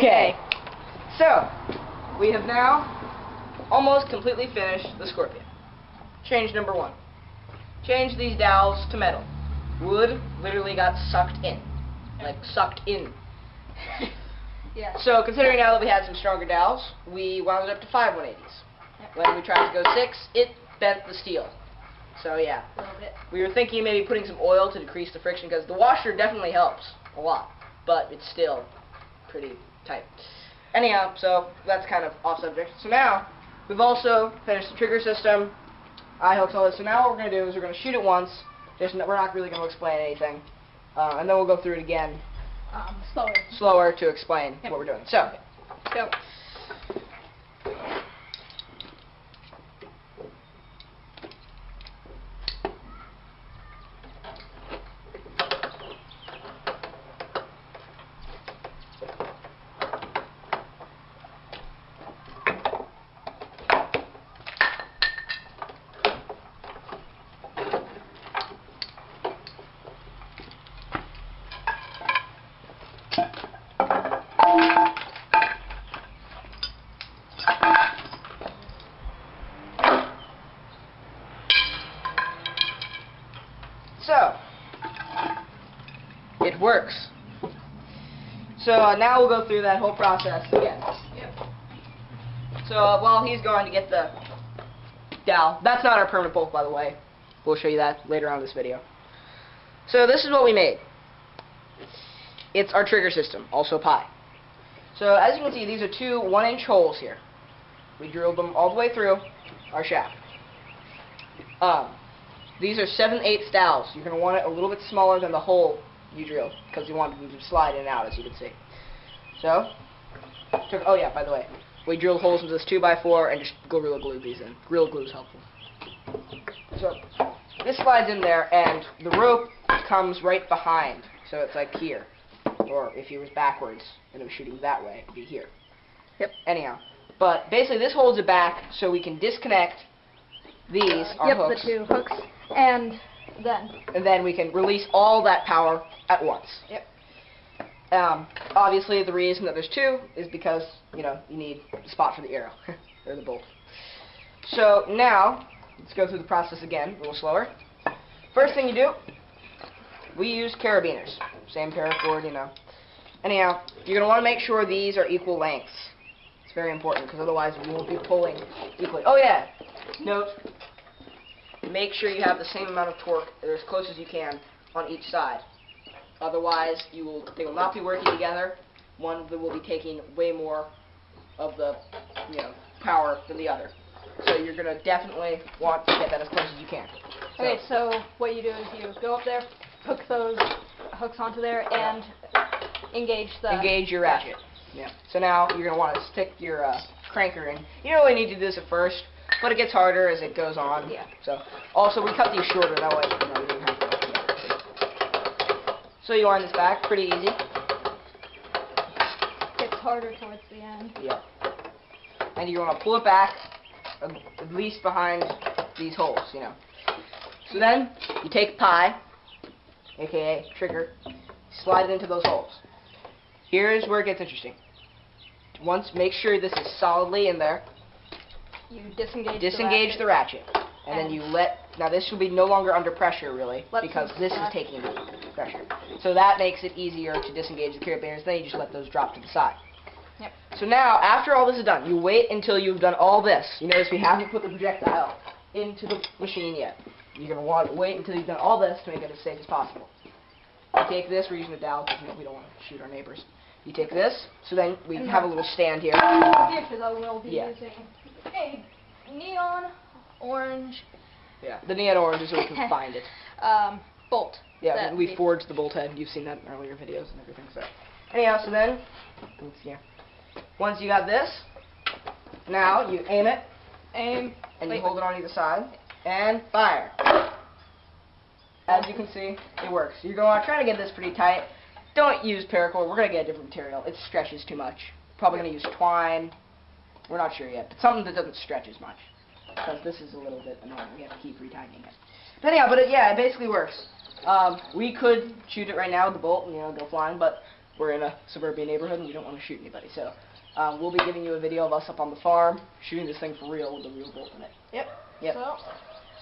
Okay, so we have now almost completely finished the Scorpion. Change number 1. Change these dowels to metal. Wood literally got sucked in. Like, sucked in. Yeah. So, considering now that we had some stronger dowels, we wound it up to 5 180s. Yep. When we tried to go 6, it bent the steel. So, yeah. A little bit. We were thinking maybe putting some oil to decrease the friction, because the washer definitely helps a lot, but it's still pretty tight. Anyhow, so that's kind of off subject. So now, we've also finished the trigger system. I hooked all this. So now what we're going to do is we're going to shoot it once. We're not really going to explain anything. And then we'll go through it again. Slower to explain what we're doing. So, go. So, it works. So now we'll go through that whole process again. Yep. So while he's going to get the dowel, that's not our permanent bolt, by the way. We'll show you that later on in this video. So this is what we made. It's our trigger system, also pi. So as you can see, these are 2 1-inch holes here. We drilled them all the way through our shaft. These are 7/8 dowels. You're going to want it a little bit smaller than the hole you drilled, because you want them to slide in and out, as you can see. So, oh yeah, by the way, we drilled holes into this 2x4 and just Gorilla Glue these in. Gorilla Glue is helpful. So, this slides in there, and the rope comes right behind. So it's like here. Or if it was backwards and it was shooting that way, it would be here. Yep. Anyhow, but basically this holds it back so we can disconnect these, our hooks. The 2 hooks. And then we can release all that power at once. Yep. Obviously, the reason that there's 2 is because, you know, you need a spot for the arrow, or the bolt. So now, let's go through the process again, a little slower. First thing you do, we use carabiners. Same paracord, you know. Anyhow, you're going to want to make sure these are equal lengths. It's very important, because otherwise you won't be pulling equally. Oh yeah, note. Make sure you have the same amount of torque, or as close as you can, on each side. Otherwise, they will not be working together. One of them will be taking way more of the, power than the other. So you're going to definitely want to get that as close as you can. Okay, so what you do is you go up there, hook those hooks onto there, and engage your ratchet. Yeah. So now you're going to want to stick your cranker in. You don't really need to do this at first, but it gets harder as it goes on. Yeah. So also we cut these shorter, that way you don't have to. So you wind this back, pretty easy. It's harder towards the end. Yeah. And you want to pull it back at least behind these holes, you know. So then you take pi, aka trigger, slide it into those holes. Here's where it gets interesting. Make sure this is solidly in there. You disengage the ratchet. And then you now this will be no longer under pressure really, because this is taking the pressure. So that makes it easier to disengage the carabiners, then you just let those drop to the side. Yep. So now, after all this is done, you wait until you've done all this. You notice we haven't put the projectile into the machine yet. You're going to want to wait until you've done all this to make it as safe as possible. You take this, we're using the dowel because we don't want to shoot our neighbors. You take this, so then we have a little stand here. Yeah, because I will be using a neon orange. Yeah, the neon orange is so we can find it. Bolt. Yeah, we forged the bolt head. You've seen that in earlier videos and everything. So, anyhow, so then, once you got this, now you aim it, and you hold it on either side, and fire. As you can see, it works. You're going to try to get this pretty tight. Don't use paracord. We're going to get a different material. It stretches too much. Probably going to use twine. We're not sure yet, but something that doesn't stretch as much. Because this is a little bit annoying. We have to keep retightening it. But anyhow, it basically works. We could shoot it right now with the bolt and go flying, but we're in a suburban neighborhood and we don't want to shoot anybody. So we'll be giving you a video of us up on the farm shooting this thing for real with a real bolt in it. Yep.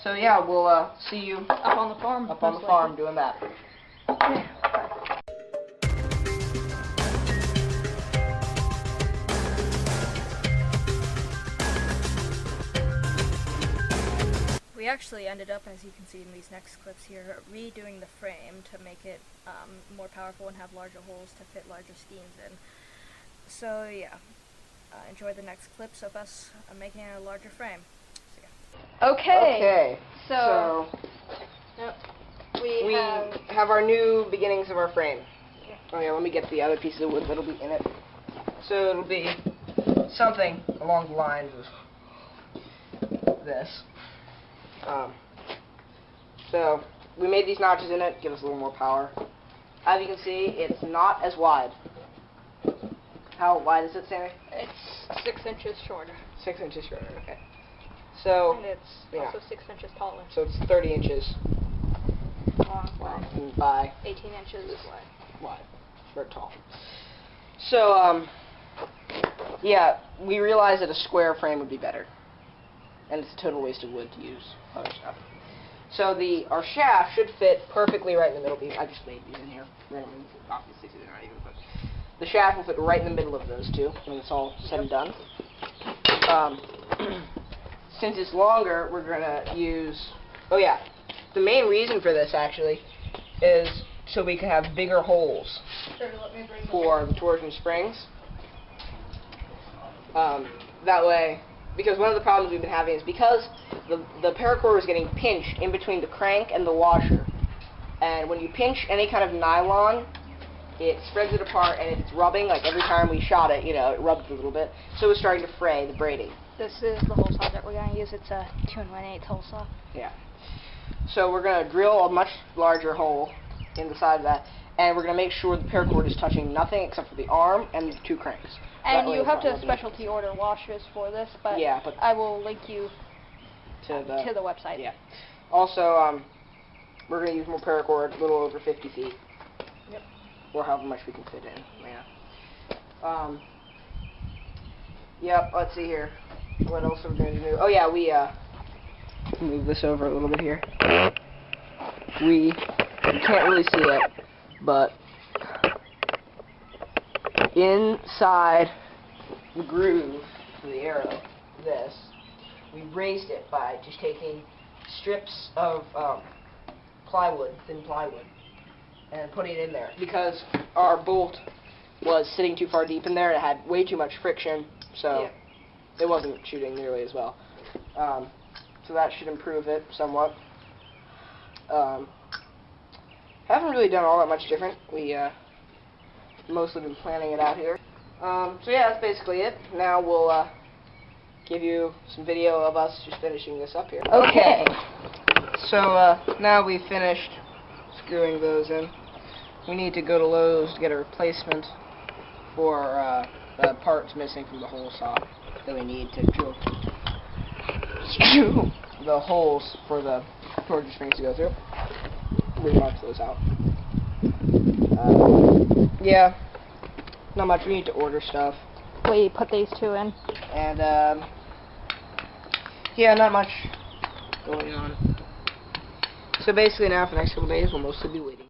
So yeah, we'll see you up on the farm. Up on the farm doing that. We actually ended up, as you can see in these next clips here, redoing the frame to make it more powerful and have larger holes to fit larger skeins in. So yeah, enjoy the next clips of us making a larger frame. So, yeah. Okay. So yep, we have our new beginnings of our frame. Oh yeah, let me get the other piece of wood that'll be in it. So it'll be something along the lines of this. So we made these notches in it, give us a little more power. As you can see, it's not as wide. How wide is it, Sammy? It's 6 inches shorter. 6 inches shorter, okay. So and it's also 6 inches taller. So it's 30 inches long by 18 inches wide. Or tall. So yeah, we realized that a square frame would be better. And it's a total waste of wood to use other stuff. So our shaft should fit perfectly right in the middle. I just made these in here. Obviously, they're not even, but the shaft will fit right in the middle of those two when it's all said and done. Since it's longer, we're gonna use. Oh yeah, the main reason for this actually is so we can have bigger holes for the torsion springs. That way. Because one of the problems we've been having is because the paracord is getting pinched in between the crank and the washer. And when you pinch any kind of nylon, it spreads it apart and it's rubbing. Like every time we shot it, it rubbed a little bit. So it's starting to fray the braiding. This is the hole saw that we're going to use. It's a 2 1/8 hole saw. Yeah. So we're going to drill a much larger hole in the side of that. And we're going to make sure the paracord is touching nothing except for the arm and the 2 cranks. And you have to specialty order washers for this, but I will link you to the website. Yeah. Also, we're going to use more paracord, a little over 50 feet. Yep. Or however much we can fit in. Yeah. Yep. Let's see here. What else are we going to do? Oh yeah, we move this over a little bit here. You can't really see it, but inside the groove for the arrow, we raised it by just taking strips of plywood, thin plywood, and putting it in there. Because our bolt was sitting too far deep in there, it had way too much friction, so it wasn't shooting nearly as well. So that should improve it somewhat. Haven't really done all that much different. We mostly been planning it out here. So yeah, that's basically it. Now we'll give you some video of us just finishing this up here. Okay. So now we've finished screwing those in. We need to go to Lowe's to get a replacement for the parts missing from the hole saw that we need to drill the holes for the torsion springs to go through. We mark those out. Yeah, not much. We need to order stuff. We put these 2 in. And yeah, not much going on. So basically now for the next couple days we'll mostly be waiting.